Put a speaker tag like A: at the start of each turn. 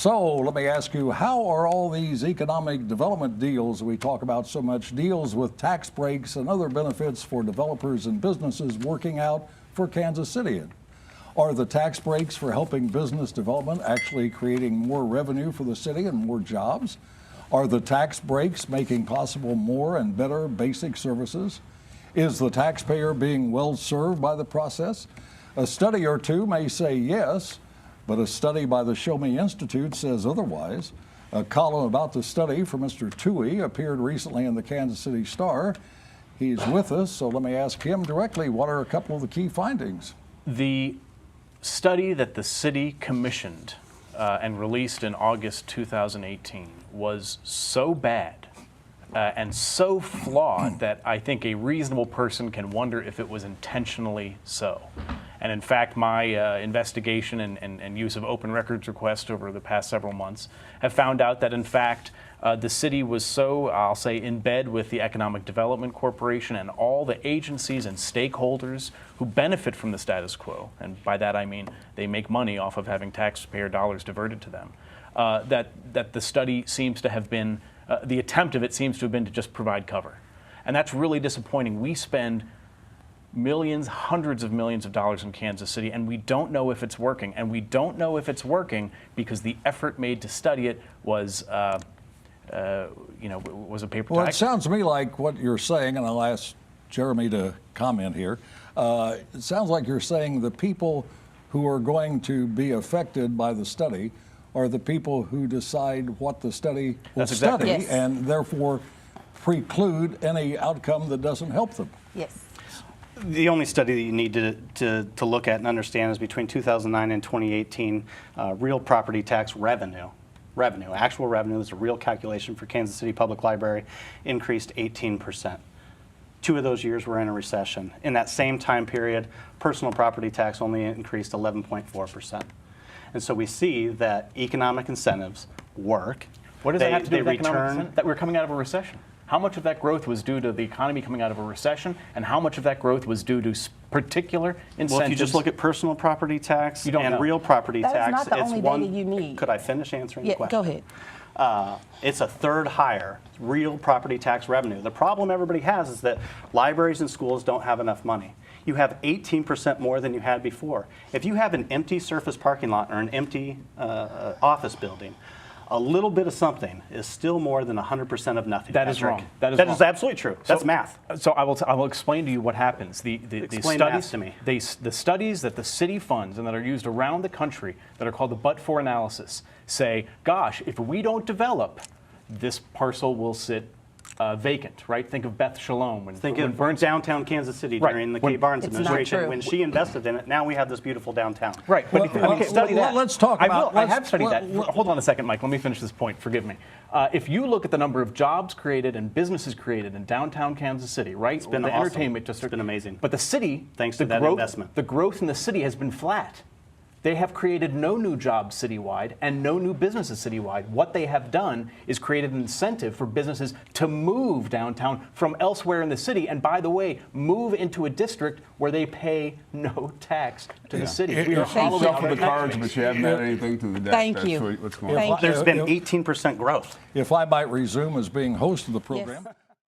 A: So let me ask you, how are all these economic development deals we talk about so much, deals with tax breaks and other benefits for developers and businesses working out for Kansas City? Are the tax breaks for helping business development actually creating more revenue for the city and more jobs? Are the tax breaks making possible more and better basic services? Is the taxpayer being well served by the process? A study or two may say yes, but a study by the Show Me Institute says otherwise. A column about the study from Mr. Toohey appeared recently in the Kansas City Star. He's with us, so let me ask him directly, what are a couple of the key findings?
B: The study that the city commissioned and released in August 2018 was so bad and so flawed that I think a reasonable person can wonder if it was intentionally so. And in fact, my investigation and use of open records requests over the past several months have found out that, in fact, the city was so, I'll say, in bed with the Economic Development Corporation and all the agencies and stakeholders who benefit from the status quo, and by that I mean they make money off of having taxpayer dollars diverted to them, that the study seems to have been, the attempt of it seems to have been to just provide cover. And that's really disappointing. We spend millions, hundreds of millions of dollars in Kansas City, and we don't know if it's working. And we don't know if it's working because the effort made to study it was, was a paper
A: Well,
B: tiger.
A: it sounds to me like what you're saying, and I'll ask Jeremy to comment here. It sounds like you're saying the people who are going to be affected by the study are the people who decide what the study will study,
C: Yes.
A: and therefore preclude any outcome that doesn't help them.
C: Yes.
D: The only study that you need to look at and understand is between 2009 and 2018, real property tax revenue, actual revenue, that's a real calculation for Kansas City Public Library, increased 18%. 2 of those years were in a recession. In that same time period, personal property tax only increased 11.4%. And so we see that economic incentives work.
B: What does that have to do with economic incentive? That we're coming out of a recession? How much of that growth was due to the economy coming out of a recession, and how much of that growth was due to particular incentives?
D: Well, if you just look at personal property tax and real property tax,
C: That is not the
D: it's
C: only
D: one.
C: data you need.
D: Could I finish answering the question?
C: Go ahead.
D: It's a third higher real property tax revenue. The problem everybody has is that libraries and schools don't have enough money. You have 18% more than you had before. If you have an empty surface parking lot or an empty office building, a little bit of something is still more than 100% of nothing.
B: That is wrong.
D: That is absolutely true. That's math.
B: So I will explain to you what happens.
D: Explain math to me.
B: The studies that the city funds and that are used around the country that are called the but-for analysis say, gosh, if we don't develop, this parcel will sit vacant, right? Think of Beth Shalom.
D: Think of downtown Kansas City during the Kay Barnes administration. When she invested in it, now we have this beautiful downtown.
B: Right. But
A: Let's talk about.
B: I have studied that. Hold on a second, Mike. Let me finish this point. Forgive me. If you look at the number of jobs created and businesses created in downtown Kansas City, right?
D: It's been
B: the
D: awesome.
B: entertainment district.
D: It's been amazing.
B: But the city,
D: thanks to that investment,
B: the growth in the city has been flat. They have created no new jobs citywide and no new businesses citywide. What they have done is created an incentive for businesses to move downtown from elsewhere in the city, and by the way, move into a district where they pay no tax to the city.
E: We are hollowing out the cards, but you haven't had anything to the deck.
C: Thank you.
E: What's going on?
D: There's been 18% growth.
A: If I might resume as being host of the program.
C: Yes.